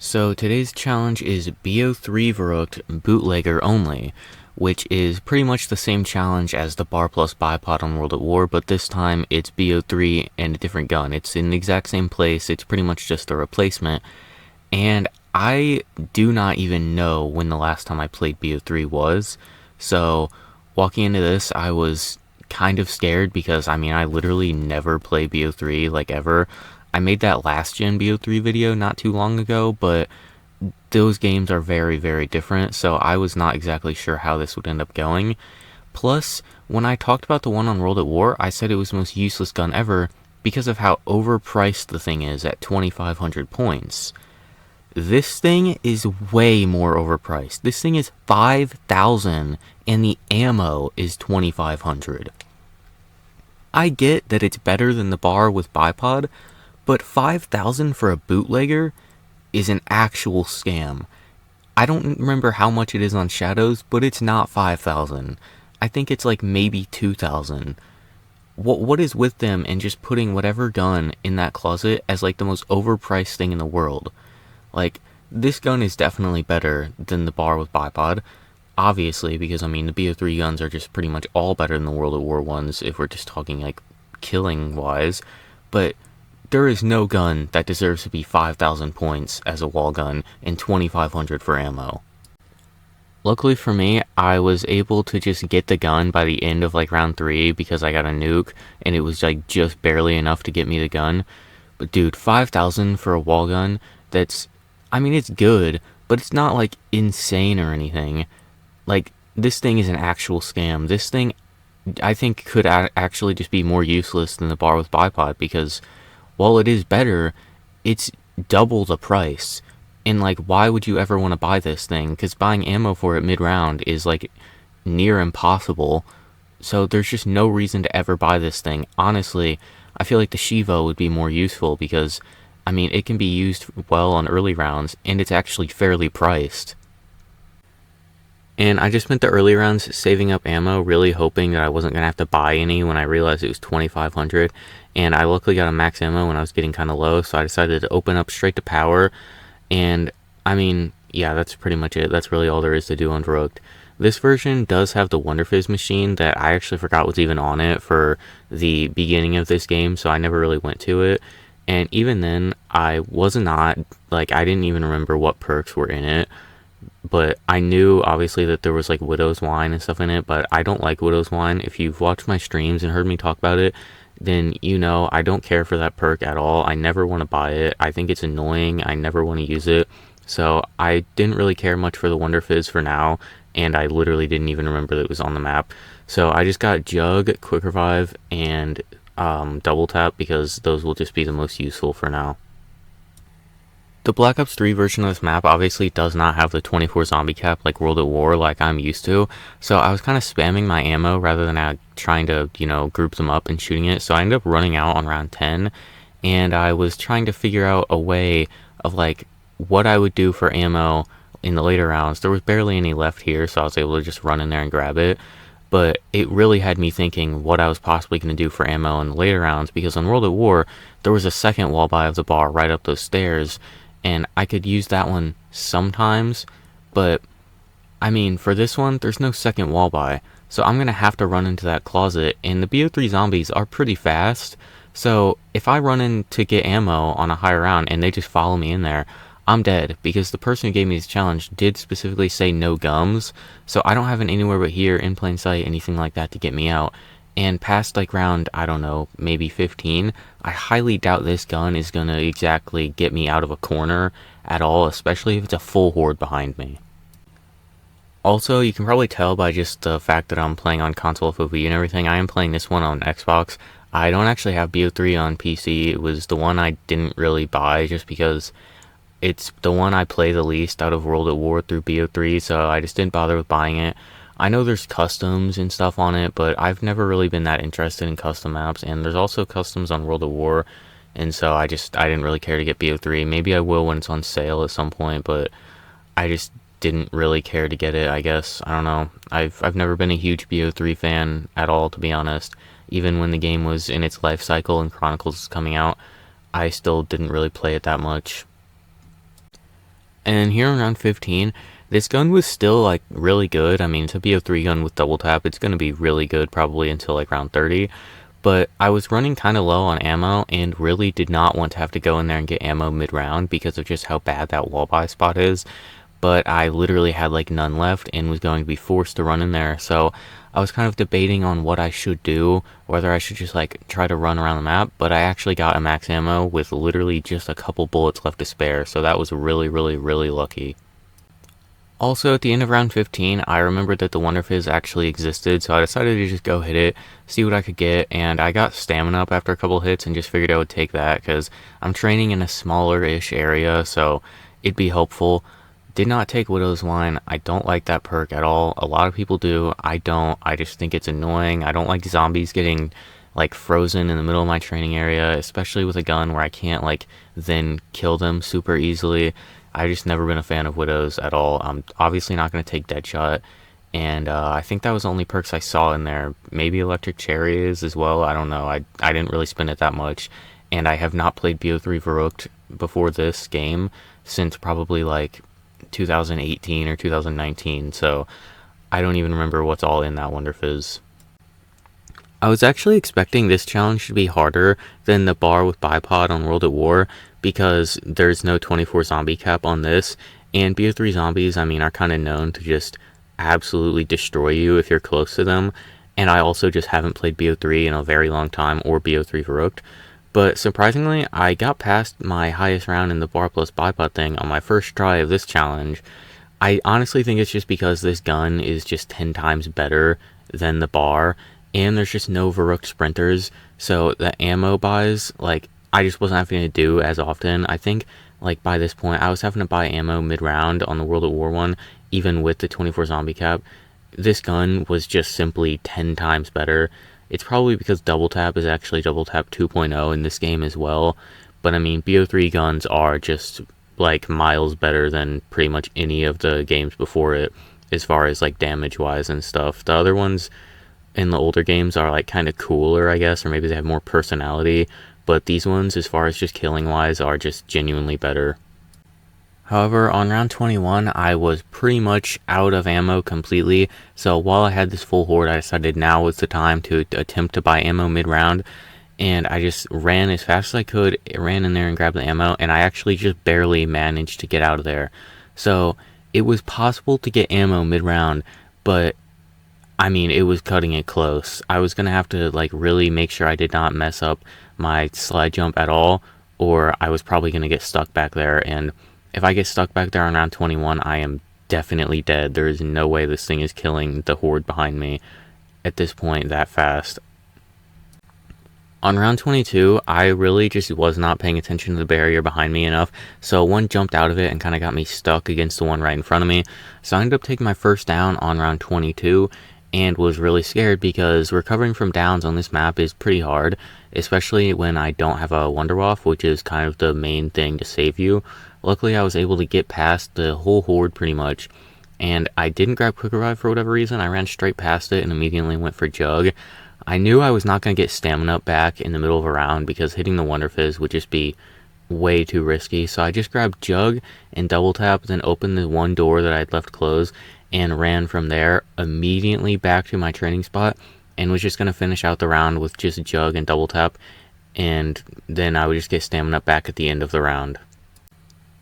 So today's challenge is BO3 Verruckt Bootlegger only, which is pretty much the same challenge as the bar plus bipod on World at War, but this time it's BO3 and a different gun. It's in the exact same place, it's pretty much just a replacement, and I do not even know when the last time I played BO3 was, so walking into this I was kind of scared because I literally never play BO3 like ever. I made that last gen BO3 video not too long ago, but those games are very, very different, so I was not exactly sure how this would end up going. Plus, when I talked about the one on World at War, I said it was the most useless gun ever because of how overpriced the thing is at 2,500 points. This thing is way more overpriced. This thing is 5,000 and the ammo is 2,500. I get that it's better than the bar with bipod, but 5,000 for a bootlegger is an actual scam. I don't remember how much it is on Shadows, but it's not 5,000. I think it's like maybe 2,000. What is with them and just putting whatever gun in that closet as like the most overpriced thing in the world? Like, this gun is definitely better than the bar with bipod, obviously, because the BO3 guns are just pretty much all better than the World at War ones if we're just talking like killing wise, but there is no gun that deserves to be 5,000 points as a wall gun and 2,500 for ammo. Luckily for me, I was able to just get the gun by the end of like round 3 because I got a nuke and it was like just barely enough to get me the gun. But dude, 5,000 for a wall gun, it's good, but it's not like insane or anything. Like, this thing is an actual scam. This thing, I think, could actually just be more useless than the bar with bipod because while it is better, it's double the price. And like, why would you ever want to buy this thing? Because buying ammo for it mid-round is like near impossible. So there's just no reason to ever buy this thing. Honestly, I feel like the Shivo would be more useful because, it can be used well on early rounds and it's actually fairly priced. And I just spent the early rounds saving up ammo, really hoping that I wasn't going to have to buy any when I realized it was 2,500. And I luckily got a max ammo when I was getting kind of low, so I decided to open up straight to power. And, yeah, that's pretty much it. That's really all there is to do on Verruckt. This version does have the Wonder Fizz machine that I actually forgot was even on it for the beginning of this game, so I never really went to it. And even then, I didn't even remember what perks were in it. But I knew, obviously, that there was, like, Widow's Wine and stuff in it, but I don't like Widow's Wine. If you've watched my streams and heard me talk about it, then you know I don't care for that perk at all. I never want to buy it. I think it's annoying. I never want to use it. So I didn't really care much for the Wonder Fizz for now, and I literally didn't even remember that it was on the map. So I just got Jug, Quick Revive, and Double Tap because those will just be the most useful for now. The Black Ops 3 version of this map obviously does not have the 24 zombie cap like World at War like I'm used to, so I was kind of spamming my ammo rather than trying to, group them up and shooting it, so I ended up running out on round 10, and I was trying to figure out a way of like what I would do for ammo in the later rounds. There was barely any left here, so I was able to just run in there and grab it, but it really had me thinking what I was possibly going to do for ammo in the later rounds, because on World at War, there was a second wall buy of the bar right up those stairs, and I could use that one sometimes, but for this one, there's no second wall buy, so I'm going to have to run into that closet, and the BO3 zombies are pretty fast, so if I run in to get ammo on a higher round and they just follow me in there, I'm dead, because the person who gave me this challenge did specifically say no gums, so I don't have an anywhere but here, in plain sight, anything like that to get me out. And past like round, I don't know, maybe 15, I highly doubt this gun is going to exactly get me out of a corner at all, especially if it's a full horde behind me. Also, you can probably tell by just the fact that I'm playing on console FOV and everything, I am playing this one on Xbox. I don't actually have BO3 on PC. It was the one I didn't really buy just because it's the one I play the least out of World at War through BO3, so I just didn't bother with buying it. I know there's customs and stuff on it, but I've never really been that interested in custom maps, and there's also customs on World at War, and so I didn't really care to get BO3. Maybe I will when it's on sale at some point, but I just didn't really care to get it, I guess. I don't know. I've never been a huge BO3 fan at all, to be honest. Even when the game was in its life cycle and Chronicles was coming out, I still didn't really play it that much. And here in round 15, this gun was still like really good. I mean, it's a BO3 gun with double tap. It's going to be really good probably until like round 30. But I was running kind of low on ammo and really did not want to have to go in there and get ammo mid-round because of just how bad that wall buy spot is. But I literally had like none left and was going to be forced to run in there. So I was kind of debating on what I should do, whether I should just like try to run around the map, but I actually got a max ammo with literally just a couple bullets left to spare, so that was really, really, really lucky. Also, at the end of round 15, I remembered that the Wonder Fizz actually existed, so I decided to just go hit it, see what I could get, and I got stamina up after a couple hits and just figured I would take that, because I'm training in a smaller-ish area, so it'd be helpful. Did not take Widow's Wine. I don't like that perk at all. A lot of people do. I don't. I just think it's annoying. I don't like zombies getting like frozen in the middle of my training area, especially with a gun where I can't like then kill them super easily. I just never been a fan of Widows at all. I'm obviously not going to take Deadshot. And I think that was the only perks I saw in there. Maybe Electric Cherry is as well. I don't know. I didn't really spend it that much. And I have not played BO3 Verruckt before this game since probably like 2018 or 2019, so I don't even remember what's all in that Wonder Fizz. I was actually expecting this challenge to be harder than the bar with bipod on World at War because there's no 24 zombie cap on this, and BO3 zombies, I mean, are kind of known to just absolutely destroy you if you're close to them, and I also just haven't played BO3 in a very long time, or BO3 Verruckt. But surprisingly, I got past my highest round in the bar plus bipod thing on my first try of this challenge. I honestly think it's just because this gun is just 10 times better than the bar, and there's just no Verruckt sprinters, so the ammo buys, like, I just wasn't having to do as often. I think, like, by this point, I was having to buy ammo mid-round on the World at War one, even with the 24 zombie cap. This gun was just simply 10 times better. It's probably because double tap is actually double tap 2.0 in this game as well, but I mean, BO3 guns are just like miles better than pretty much any of the games before it as far as like damage wise and stuff. The other ones in the older games are like kind of cooler, I guess, or maybe they have more personality, but these ones, as far as just killing wise, are just genuinely better. However, on round 21, I was pretty much out of ammo completely, so while I had this full horde, I decided now was the time to attempt to buy ammo mid-round, and I just ran as fast as I could, ran in there and grabbed the ammo, and I actually just barely managed to get out of there. So, it was possible to get ammo mid-round, but, I mean, it was cutting it close. I was going to have to, like, really make sure I did not mess up my slide jump at all, or I was probably going to get stuck back there, and if I get stuck back there on round 21, I am definitely dead. There is no way this thing is killing the horde behind me at this point that fast. On round 22, I really just was not paying attention to the barrier behind me enough, so one jumped out of it and kind of got me stuck against the one right in front of me. So I ended up taking my first down on round 22, and was really scared because recovering from downs on this map is pretty hard, especially when I don't have a Wunderwaffe, which is kind of the main thing to save you. Luckily, I was able to get past the whole horde pretty much, and I didn't grab Quick Revive for whatever reason. I ran straight past it and immediately went for Jug. I knew I was not going to get stamina up back in the middle of a round because hitting the Wonder Fizz would just be way too risky, so I just grabbed Jug and double tap, then opened the one door that I'd left closed, and ran from there immediately back to my training spot, and was just going to finish out the round with just Jug and double tap, and then I would just get stamina back at the end of the round.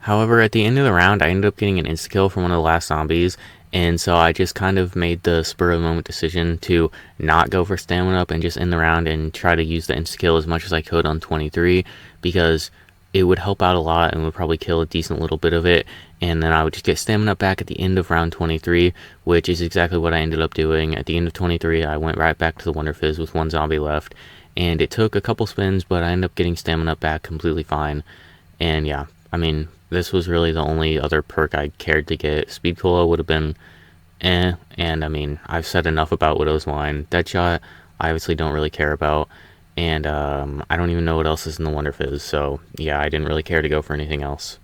However, at the end of the round, I ended up getting an insta-kill from one of the last zombies, and so I just kind of made the spur-of-the-moment decision to not go for stamina up and just end the round and try to use the insta-kill as much as I could on 23, because it would help out a lot and would probably kill a decent little bit of it, and then I would just get stamina back at the end of round 23, which is exactly what I ended up doing. At the end of 23, I went right back to the Wonder Fizz with one zombie left, and it took a couple spins, but I ended up getting stamina back completely fine, and yeah, I mean, this was really the only other perk I cared to get. Speed Cola would have been and I mean, I've said enough about Widow's Wine. Deadshot, I obviously don't really care about, and I don't even know what else is in the Wonder Fizz, so yeah, I didn't really care to go for anything else.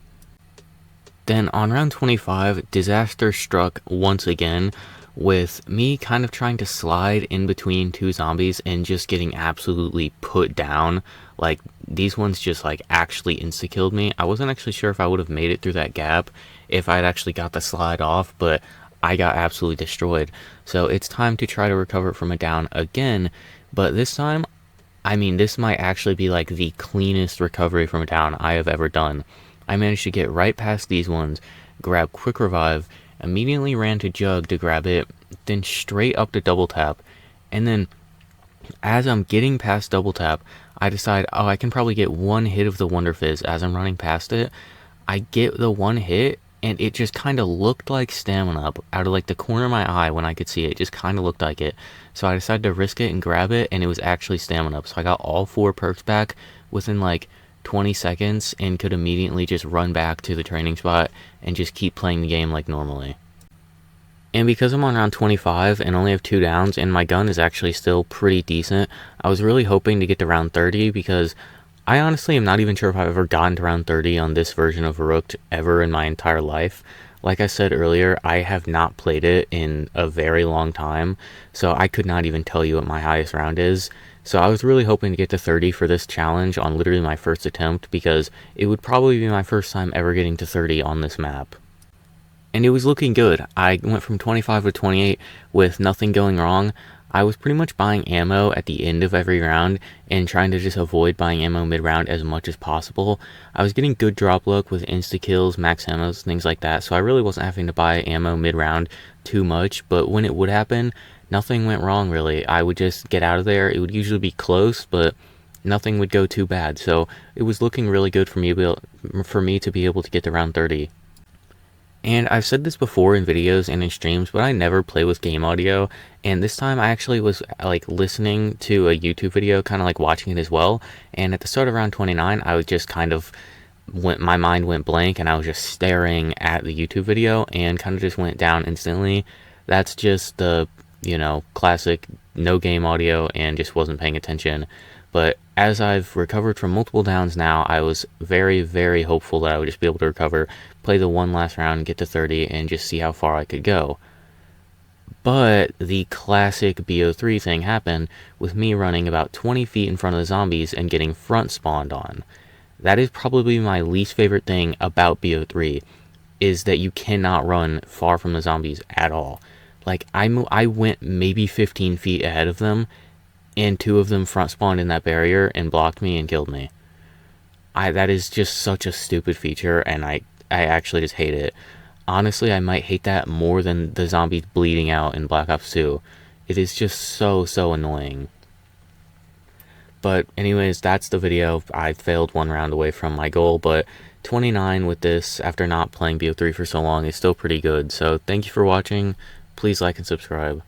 Then on round 25, disaster struck once again, with me kind of trying to slide in between two zombies and just getting absolutely put down. Like, these ones just like actually insta-killed me. I wasn't actually sure if I would have made it through that gap if I'd actually got the slide off, but I got absolutely destroyed. So it's time to try to recover from a down again, but this time, I mean, this might actually be like the cleanest recovery from a down I have ever done. I managed to get right past these ones, grab quick revive, immediately ran to jug to grab it, then straight up to double tap, and then as I'm getting past double tap, I decide, oh, I can probably get one hit of the Wonder Fizz as I'm running past it. I get the one hit, and it just kind of looked like stamina up out of like the corner of my eye when I could see it. It just kind of looked like it. So I decided to risk it and grab it, and it was actually stamina up. So I got all 4 perks back within like 20 seconds and could immediately just run back to the training spot and just keep playing the game like normally. And because I'm on round 25 and only have 2 downs and my gun is actually still pretty decent, I was really hoping to get to round 30 because I honestly am not even sure if I've ever gotten to round 30 on this version of Verruckt ever in my entire life. Like I said earlier, I have not played it in a very long time, so I could not even tell you what my highest round is. So I was really hoping to get to 30 for this challenge on literally my first attempt because it would probably be my first time ever getting to 30 on this map. And it was looking good. I went from 25 to 28 with nothing going wrong. I was pretty much buying ammo at the end of every round and trying to just avoid buying ammo mid-round as much as possible. I was getting good drop luck with insta-kills, max ammos, things like that, so I really wasn't having to buy ammo mid-round too much, but when it would happen, nothing went wrong really. I would just get out of there. It would usually be close, but nothing would go too bad, so it was looking really good for me to be able to get to round 30. And I've said this before in videos and in streams, but I never play with game audio, and this time I actually was like listening to a YouTube video, kind of like watching it as well, and at the start of round 29, I was just kind of, my mind went blank, and I was just staring at the YouTube video, and kind of just went down instantly. That's just the, classic no game audio, and just wasn't paying attention. But as I've recovered from multiple downs now, I was very, very hopeful that I would just be able to recover, play the one last round, get to 30, and just see how far I could go. But the classic BO3 thing happened with me running about 20 feet in front of the zombies and getting front spawned on. That is probably my least favorite thing about BO3, is that you cannot run far from the zombies at all. Like, I went maybe 15 feet ahead of them, and 2 of them front spawned in that barrier and blocked me and killed me. That is just such a stupid feature, and I actually just hate it. Honestly, I might hate that more than the zombies bleeding out in Black Ops 2. It is just so annoying. But anyways, that's the video. I failed 1 round away from my goal, but 29 with this, after not playing BO3 for so long, is still pretty good. So thank you for watching. Please like and subscribe.